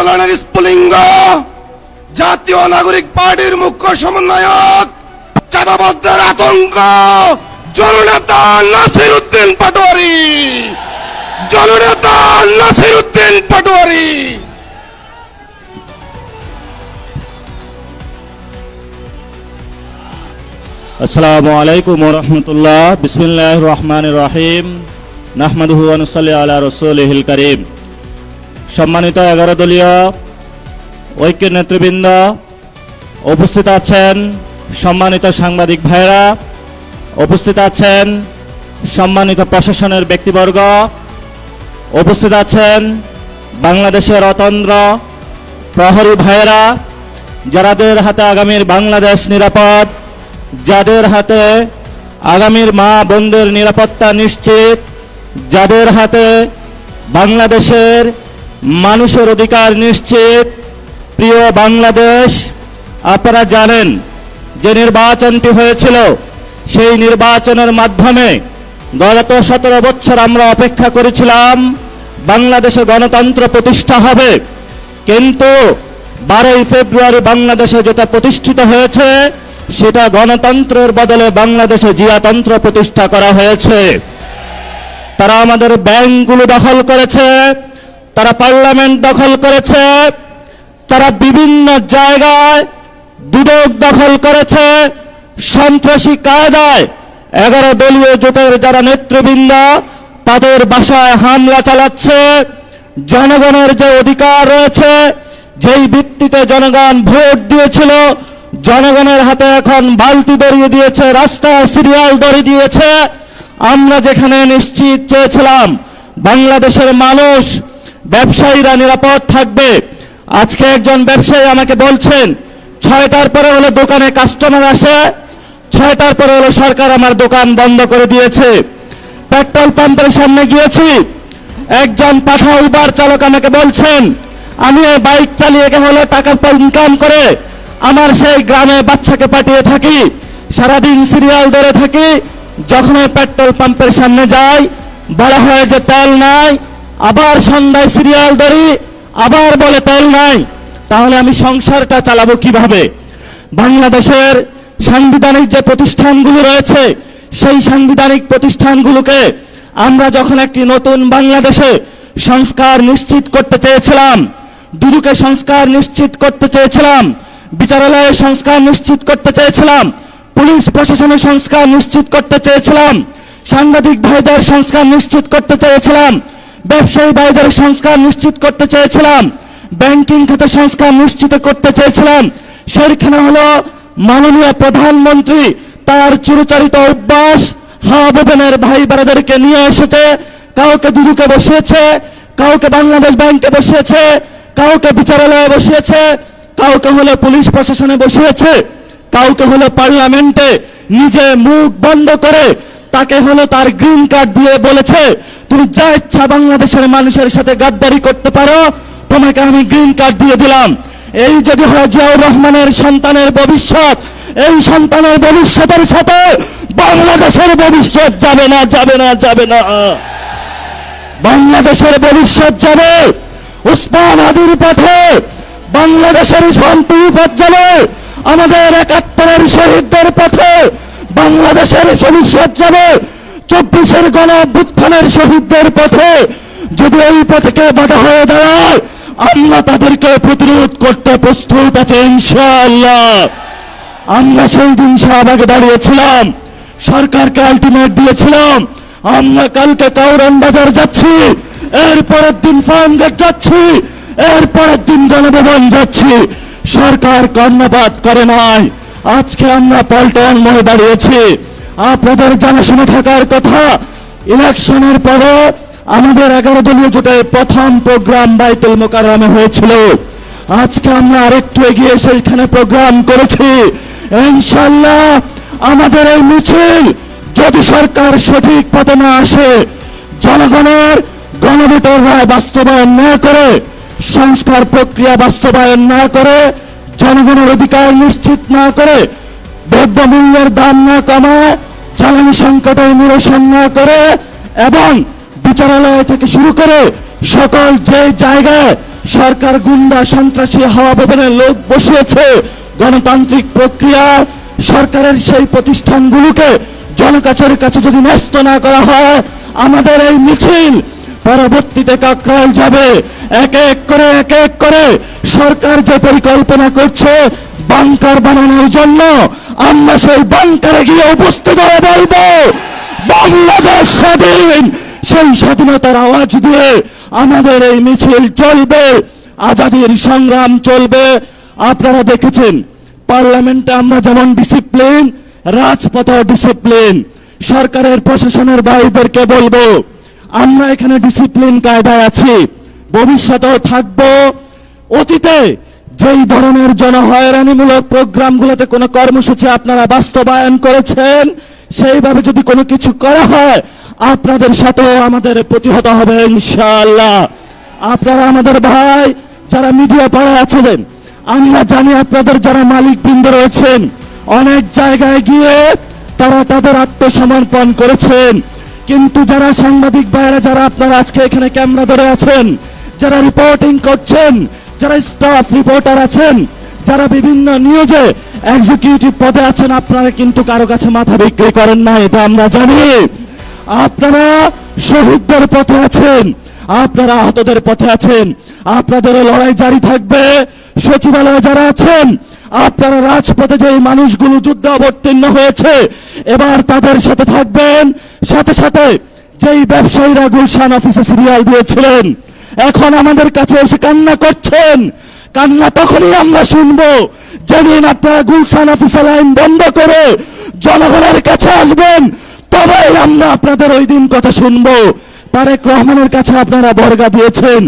আন্দোলনের স্ফুলিঙ্গ জাতীয় নাগরিক পার্টির মুখ্য সমন্বয়ক চাঁদাবাজদের আতঙ্ক জননেতা নাসির উদ্দিন পাটোয়ারি, জননেতা নাসির উদ্দিন পাটোয়ারি। আসসালামু আলাইকুম ওয়া রাহমাতুল্লাহ। বিসমিল্লাহির রহমানির রহিম। নাহমাদুহু ওয়া নুসাল্লি আলা রাসূলিহিল কারীম। সম্মানিত 11 দলীয় ঐক্যের নেতৃবৃন্দ, উপস্থিত আছেন সম্মানিত সাংবাদিক ভাইরা, উপস্থিত আছেন সম্মানিত প্রশাসনের ব্যক্তিবর্গ, উপস্থিত আছেন বাংলাদেশের অতন্দ্র প্রহরী ভাইরা, যাদের হাতে আগামীর বাংলাদেশ নিরাপদ, যাদের হাতে আগামীর মা বোনদের নিরাপত্তা নিশ্চিত, যাদের হাতে বাংলাদেশের মানুষের অধিকার নিশ্চিত। প্রিয় বাংলাদেশ, আপনারা জানেন যে নির্বাচনটি হয়েছিল, সেই নির্বাচনের মাধ্যমে গত 17 বছর আমরা অপেক্ষা করেছিলাম বাংলাদেশে গণতন্ত্র প্রতিষ্ঠা হবে, কিন্তু 12ই ফেব্রুয়ারি বাংলাদেশে যেটা প্রতিষ্ঠিত হয়েছে সেটা গণতন্ত্রের বদলে বাংলাদেশে জিয়াতন্ত্র প্রতিষ্ঠা করা হয়েছে। তারা আমাদের ব্যাংকগুলো দখল করেছে, তারা পার্লামেন্ট দখল করেছে, তারা বিভিন্ন জায়গায় দুদক দখল করেছে, সন্ত্রাসী কায়দায় 11 দলীয় জোটের যারা নেতৃবৃন্দ তাদের বাসায় হামলা চালাচ্ছে। জনগণের যে অধিকার রয়েছে, যেই ভিত্তিতে জনগণ ভোট দিয়েছিল, জনগণের হাতে এখন বালতি ধরিয়ে দিয়েছে, রাস্তায় সিরিয়াল ধরিয়ে দিয়েছে। আমরা যেখানে নিশ্চিত চেয়েছিলাম বাংলাদেশের মানুষ, ব্যবসায়ীরা নিরাপদ থাকবে, আজকে একজন ব্যবসায়ী আমাকে বলছেন 6টার পরে হলো দোকানে কাস্টমার আসে, 6টার পরে হলো সরকার আমার দোকান বন্ধ করে দিয়েছে। পেট্রোল পাম্পের সামনে গিয়েছি, একজন পাঠা উবার চালক আমাকে বলছেন আমি এই বাইক চালিয়ে হলো টাকা ইনকাম করে আমার সেই গ্রামে বাচ্চাকে পাঠিয়ে থাকি, সারাদিন সিরিয়াল ধরে থাকি, যখন পেট্রোল পাম্পের সামনে যাই বলা হয় যে তেল নাই, আবার সন্ধ্যায় সিরিয়াল ধরি, আবার বলে তেল নাই। তাহলে আমি সংসারটা চালাবো কিভাবে? বাংলাদেশের সাংবিধানিক যে প্রতিষ্ঠানগুলো রয়েছে, সেই সাংবিধানিক প্রতিষ্ঠানগুলোকে আমরা যখন একটি নতুন বাংলাদেশে সংস্কার নিশ্চিত করতে চেয়েছিলাম, দুদকে সংস্কার নিশ্চিত করতে চেয়েছিলাম, বিচারালয়ের সংস্কার নিশ্চিত করতে চেয়েছিলাম, পুলিশ প্রশাসনের সংস্কার নিশ্চিত করতে চেয়েছিলাম, সাংবাদিক ভাইদের সংস্কার নিশ্চিত করতে চেয়েছিলাম, ব্যবসায়ী ভাইদের সংস্কার নিশ্চিত করতে চেয়েছিলাম, ব্যাংকিং খাতে সংস্কার নিশ্চিত করতে চেয়েছিলাম, সেখানে হলো মাননীয় প্রধানমন্ত্রী তার চিরচরিত অভ্যাস হাবুবেনের ভাই বোনেদেরকে নিয়ে এসেছে, কাউকে দুদকে বসিয়েছে, কাউকে বাংলাদেশ ব্যাংকে বসিয়েছে, কাউকে বিচারালয়ে বসিয়েছে, কাউকে হলো পুলিশ প্রশাসনে বসিয়েছে, কাউকে হলো পার্লামেন্টে নিজে মুখ বন্ধ করে তাকে হলো তার গ্রিন কার্ড দিয়ে বলেছে তুমি যা ইচ্ছা বাংলাদেশের মানুষের সাথে গাদ্দারি করতে পারো, তোমাকে আমি গ্রিন কার্ড দিয়ে দিলাম। এই যদি হয় জিয়াউর রহমানের সন্তানের ভবিষ্যৎ, এই সন্তানের ভবিষ্যতের সাথে বাংলাদেশের ভবিষ্যৎ যাবে না, যাবে না, যাবে না। বাংলাদেশের ভবিষ্যৎ যাবে উসমান হাদির পথে, বাংলাদেশের শান্তি পথ যাবে আমাদের 71-এর শহীদদের পথে, বাংলাদেশের ভবিষ্যৎ যাবে 24-এর গণ অভ্যুত্থানের শহীদদের পথে। যদি এই পথে বাধা হয়ে দাঁড়ায়, আমরা তাদেরকে প্রতিরোধ করতে প্রস্তুত আছে ইনশাআল্লাহ। আমরা সেই দিন শাহবাগে দাঁড়িয়েছিলাম, সরকারকে আলটিমেট দিয়েছিলাম আমরা কালকে কাউরান বাজার যাচ্ছি, এর পরের দিন ফার্মগেট যাচ্ছি, এর পরের দিন গণভবন যাচ্ছি। সরকার কর্ণপাত করে নাই। আজকে আমরা পল্টন মোড়ে দাঁড়িয়েছি। আপনাদের জানাশোনা থাকার কথা, ইলেকশনের পরে আমাদের 11 দলীয় জোটের প্রথম প্রোগ্রাম বাইতুল মোকাররমে হয়েছিল। আজকে আমরা আরেকটু এগিয়ে সেইখানে প্রোগ্রাম করেছি। ইনশাআল্লাহ আমাদের এই মিছিল যদি সরকার সঠিক পথে না আসে, জনগণের গণভোটের রায় বাস্তবায়ন না করে, সংস্কার প্রক্রিয়া বাস্তবায়ন না করে, জনগণের অধিকার নিশ্চিত না করে, দ্রব্যমূল্যের দাম না কমায়, জ্বালানি সংকটের নিরসন না করে এবং বিচারালয় থেকে শুরু করে সকল যে জায়গায় সরকার গুন্ডা সন্ত্রাসী হাওয়া ভবনের লোক বসিয়েছে। গণতান্ত্রিক প্রক্রিয়া সরকারের সেই প্রতিষ্ঠানগুলোকে জনকাছের কাছে যদি ন্যস্ত না করা হয়, আমাদের এই মিছিল পরবর্তীতে কাকরাইল যাবে। এক এক করে সরকার যে পরিকল্পনা করছে বাংকার বানানোর জন্য, আমরা সেই বাংকারে গিয়ে উপস্থিত হয়ে বলবো বাংলাদেশ স্বাধীন। সেই স্বাধীনতার আওয়াজ দিয়ে আমাদের এই মিছিল চলবে, আজাদির সংগ্রাম চলবে। আপনারা দেখেছেন পার্লামেন্টে আমরা যেমন ডিসিপ্লিন, রাজপথে ডিসিপ্লিন। সরকারের প্রশাসনের ভাইদেরকে বলবো আমরা এখানে ডিসিপ্লিন কায়দায় আছি, ভবিষ্যতেও থাকবো। অতীতে যেই ধরনের জনহয়রানিমূলক প্রোগ্রামগুলোতে কোনো কর্মসূচি আপনারা বাস্তবায়ন করেছেন, সেইভাবে যদি কোনো কিছু করা হয় আপনাদের সাথেও আমাদের প্রতিহত হবে ইনশাআল্লাহ। আপনারা আমাদের ভাই যারা মিডিয়া পাড়ায় আছেন, আমরা জানি আপনাদের যারা মালিকবৃন্দ রয়েছেন অনেক জায়গায় গিয়ে তারা তাদের আত্মসমর্পণ করেছেন, কিন্তু যারা সাংবাদিক ভাইয়েরা যারা আপনারা আজকে এখানে ক্যামেরা ধরে আছেন, যারা রিপোর্টিং করছেন, যারা স্টাফ রিপোর্টার আছেন, যারা বিভিন্ন নিউজে এক্সিকিউটিভ পদে আছেন, আপনারা কিন্তু কারো কাছে মাথা বিক্রি করেন না, এটা আমরা জানি। আপনারা শহীদদের পথে আছেন, আপনারা আহতদের পথে আছেন, আপনাদের লড়াই জারি থাকবে। সচিবালয়ে যারা আছেন, আপনারা রাজপথে যে মানুষগুলো যুদ্ধে অবতীর্ণ হয়েছে এবার তাদের সাথে থাকবেন। সাথে সাথে যেই ব্যবসায়ীরা গুলশান অফিসে সিরিয়াল দিয়েছিলেন এখন আমাদের কাছে এসে কান্না করছেন, কান্না তখনই আমরা শুনবো যেদিন আপনারা গুলশান অফিসে লাইন বন্ধ করে জনগণের কাছে আসবেন, তবেই আমরা আপনাদের ওই দিন কথা শুনবো। তারেক রহমানের কাছে আপনারা বর্গা দিয়েছেন,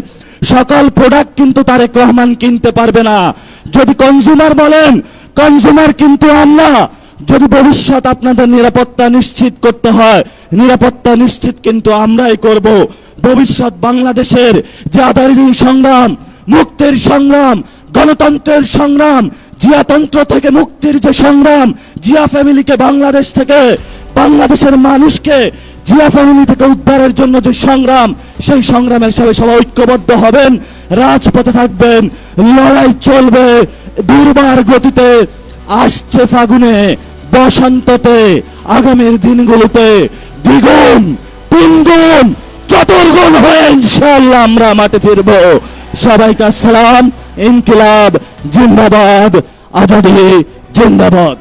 সকল প্রোডাক্ট কিন্তু তারেক রহমান কিনতে পারবে না। যদি কনজিউমার বলেন, কনজিউমার কিন্তু আমরা। যদি ভবিষ্যৎ আপনাদের নিরাপত্তা নিশ্চিত করতে হয়, নিরাপত্তা নিশ্চিত কিন্তু আমরাই করব। ভবিষ্যৎ বাংলাদেশের যে আজাদী সংগ্রাম, মুক্তির সংগ্রাম, গণতন্ত্রের সংগ্রাম, জিয়াতন্ত্র থেকে মুক্তির যে সংগ্রাম, জিয়া ফ্যামিলিকে বাংলাদেশ থেকে, বাংলাদেশের মানুষকে জিয়া ফ্যামিলি থেকে উদ্ধারের জন্য যে সংগ্রাম, সেই সংগ্রামের সবাই ঐক্যবদ্ধ হবেন, রাজপথে থাকবেন, লড়াই চলবে দুর্বার গতিতে। আসছে ফাগুনে, বসন্ততে, আগামীর দিনগুলোতে দ্বিগুণ, তিনগুণ, চতুর্গুণ হয়ে ইনশাআল্লাহ আমরা মাঠে ফিরব। সবাইকে আসসালাম। ইনকিলাব জিন্দাবাদ, আজাদী জিন্দাবাদ।